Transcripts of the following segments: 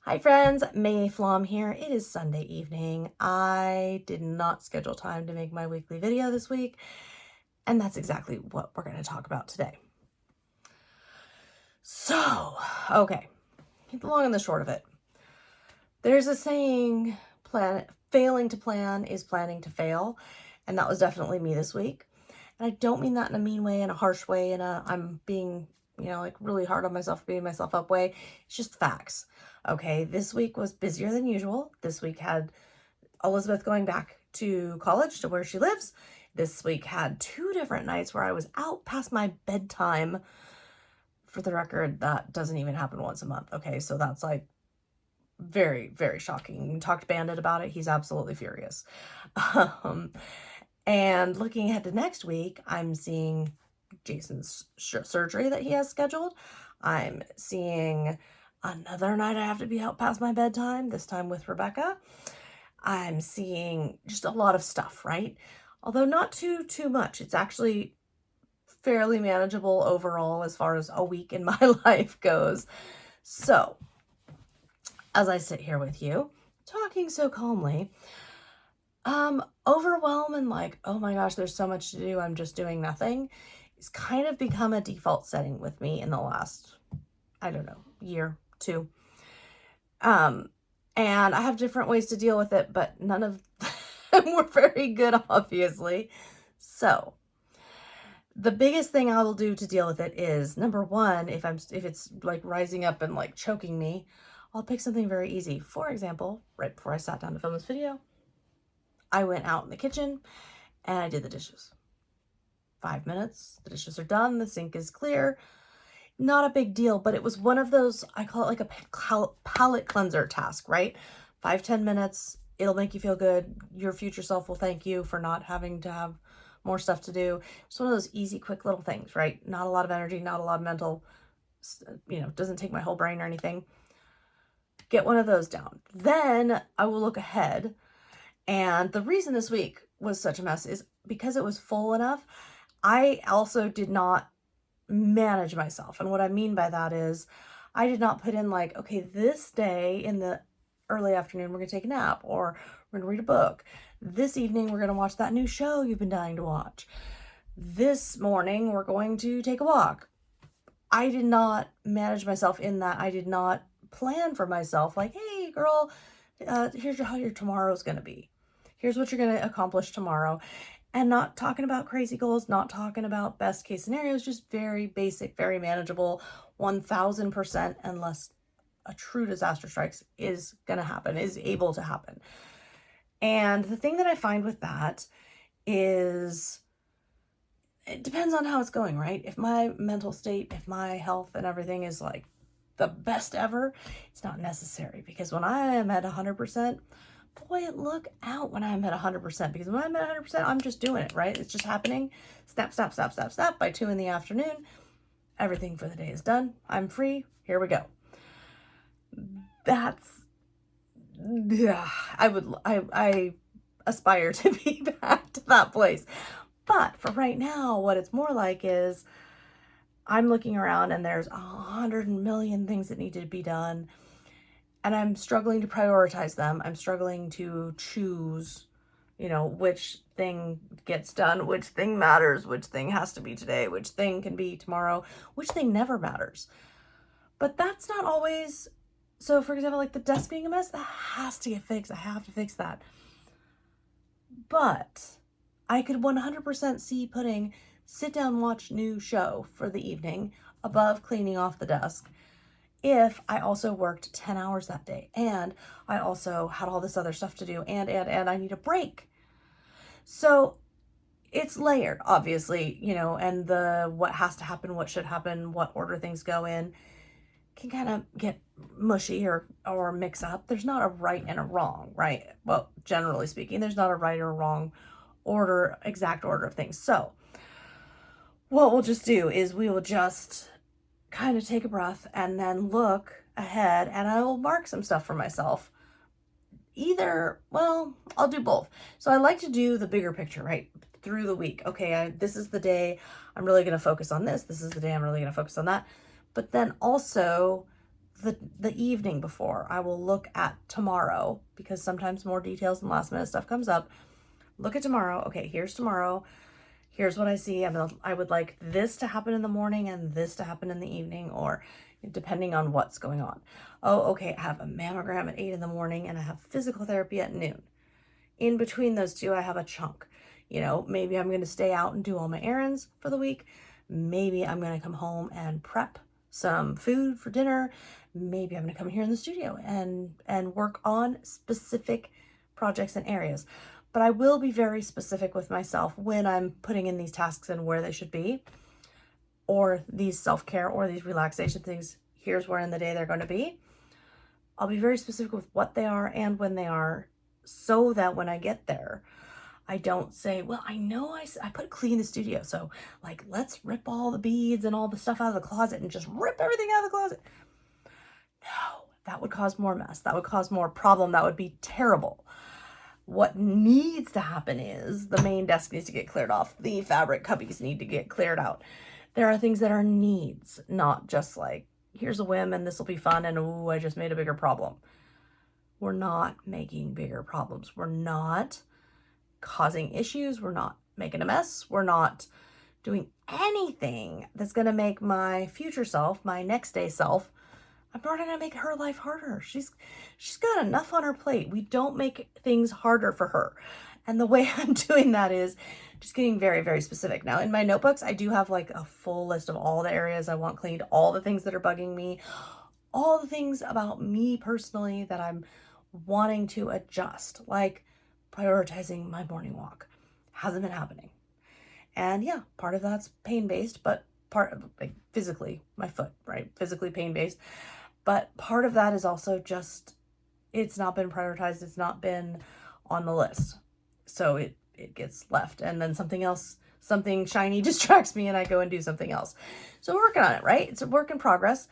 Hi friends, May Flom here. It is Sunday evening. I did not schedule time to make my weekly video this week, and that's exactly what we're going to talk about today. So, okay, the long and the short of it. There's a saying, failing to plan is planning to fail, and that was definitely me this week. And I don't mean that in a mean way, in a harsh way, I'm being like really hard on myself, beating myself up way. It's just facts. Okay, this week was busier than usual. This week had Elizabeth going back to college to where she lives. This week had 2 different nights where I was out past my bedtime. For the record, that doesn't even happen once a month. Okay, so that's like very, very shocking. Talked to Bandit about it. He's absolutely furious. And looking ahead to next week, I'm seeing Jason's surgery that he has scheduled. I'm seeing another night I have to be out past my bedtime, this time with Rebecca. I'm seeing just a lot of stuff, right? Although not too much. It's actually fairly manageable overall as far as a week in my life goes. So, as I sit here with you, talking so calmly, overwhelm and like, oh my gosh, there's so much to do, I'm just doing nothing, it's kind of become a default setting with me in the last, I don't know, year, 2. And I have different ways to deal with it, but none of them were very good, obviously. So the biggest thing I will do to deal with it is, number 1, if it's like rising up and like choking me, I'll pick something very easy. For example, right before I sat down to film this video, I went out in the kitchen and I did the dishes. 5 minutes, the dishes are done, the sink is clear. Not a big deal, but it was one of those, I call it like a palate cleanser task, right? 5-10 minutes, it'll make you feel good. Your future self will thank you for not having to have more stuff to do. It's one of those easy, quick little things, right? Not a lot of energy, not a lot of mental, doesn't take my whole brain or anything. Get one of those down. Then I will look ahead. And the reason this week was such a mess is because it was full enough. I also did not manage myself. And what I mean by that is I did not put in like, okay, this day in the early afternoon, we're going to take a nap or we're going to read a book. This evening, we're going to watch that new show you've been dying to watch. This morning, we're going to take a walk. I did not manage myself in that. I did not plan for myself like, hey, girl, here's how your tomorrow's going to be. Here's what you're going to accomplish tomorrow. And not talking about crazy goals, not talking about best case scenarios, just very basic, very manageable, 1000%, unless a true disaster strikes, is going to happen, is able to happen. And the thing that I find with that is it depends on how it's going, right? If my mental state, if my health and everything is like the best ever, it's not necessary, because when I am at 100%, boy, look out when I'm at 100%, because when I'm at 100%, I'm just doing it, right? It's just happening. Snap, snap, snap, snap, snap. By 2 in the afternoon, everything for the day is done. I'm free. Here we go. I aspire to be back to that place. But for right now, what it's more like is I'm looking around and there's 100 million things that need to be done. And I'm struggling to prioritize them. I'm struggling to choose, which thing gets done, which thing matters, which thing has to be today, which thing can be tomorrow, which thing never matters. But that's not always. So for example, like the desk being a mess, that has to get fixed. I have to fix that. But I could 100% see putting sit down, watch new show for the evening above cleaning off the desk, if I also worked 10 hours that day and I also had all this other stuff to do and I need a break. So it's layered, obviously, and the what has to happen, what should happen, what order things go in can kind of get mushy or mix up. There's not a right and a wrong, right? Well, generally speaking, there's not a right or wrong exact order of things. So what we'll just do is we will just kind of take a breath and then look ahead, and I will mark some stuff for myself. I'll do both. So I like to do the bigger picture, right? Through the week. Okay, this is the day I'm really going to focus on this. This is the day I'm really going to focus on that. But then also the evening before, I will look at tomorrow, because sometimes more details and last minute stuff comes up. Look at tomorrow. Okay, here's tomorrow. Here's what I see. I would like this to happen in the morning and this to happen in the evening, or depending on what's going on. Oh, okay, I have a mammogram at 8 in the morning and I have physical therapy at noon. In between those two, I have a chunk. You know, maybe I'm going to stay out and do all my errands for the week. Maybe I'm going to come home and prep some food for dinner. Maybe I'm going to come here in the studio and work on specific projects and areas. But I will be very specific with myself when I'm putting in these tasks and where they should be, or these self-care or these relaxation things. Here's where in the day they're going to be. I'll be very specific with what they are and when they are, so that when I get there, I don't say, well, I know I put clean the studio, so like, let's rip all the beads and all the stuff out of the closet and just rip everything out of the closet. No, that would cause more mess. That would cause more problem. That would be terrible. What needs to happen is the main desk needs to get cleared off. The fabric cubbies need to get cleared out. There are things that are needs, not just like, here's a whim and this will be fun and oh, I just made a bigger problem. We're not making bigger problems. We're not causing issues. We're not making a mess. We're not doing anything that's going to make my future self, my next day self, I'm not going to make her life harder. She's got enough on her plate. We don't make things harder for her. And the way I'm doing that is just getting very, very specific. Now in my notebooks, I do have like a full list of all the areas I want cleaned, all the things that are bugging me, all the things about me personally that I'm wanting to adjust, like prioritizing my morning walk. Hasn't been happening. And yeah, part of that's pain-based, but part of like physically, my foot, right? Physically pain-based. But part of that is also just, it's not been prioritized. It's not been on the list. So it gets left. And then something else, something shiny distracts me and I go and do something else. So we're working on it, right? It's a work in progress.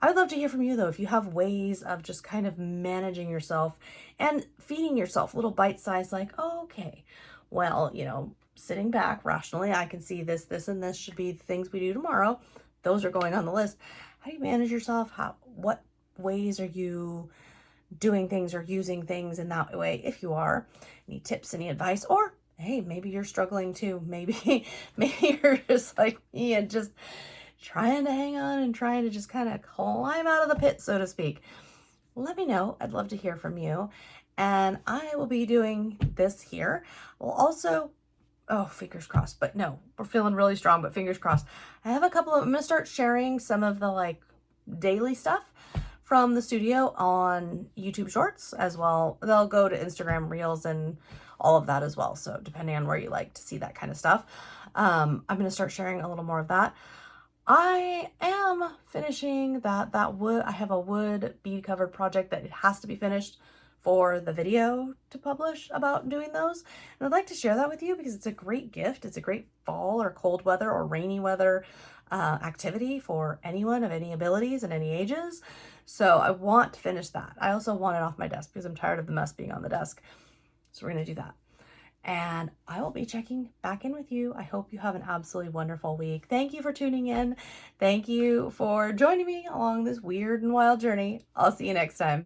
I would love to hear from you though, if you have ways of just kind of managing yourself and feeding yourself little bite-sized, like, oh, okay, well, you know, sitting back rationally, I can see this, and this should be the things we do tomorrow. Those are going on the list. How do you manage yourself? What ways are you doing things or using things in that way? If you are, any tips, any advice, or hey, maybe you're struggling too. Maybe you're just like me and just trying to hang on and trying to just kind of climb out of the pit, so to speak. Let me know. I'd love to hear from you. And I will be doing this here. We'll also, oh, fingers crossed, but no, we're feeling really strong, but fingers crossed. I have a couple of, I'm going to start sharing some of the like daily stuff from the studio on YouTube Shorts as well. They'll go to Instagram Reels and all of that as well. So depending on where you like to see that kind of stuff, I'm going to start sharing a little more of that. I am finishing that wood. I have a wood bead covered project that it has to be finished for the video to publish about doing those. And I'd like to share that with you because it's a great gift. It's a great fall or cold weather or rainy weather activity for anyone of any abilities and any ages. So I want to finish that. I also want it off my desk because I'm tired of the mess being on the desk. So we're going to do that. And I will be checking back in with you. I hope you have an absolutely wonderful week. Thank you for tuning in. Thank you for joining me along this weird and wild journey. I'll see you next time.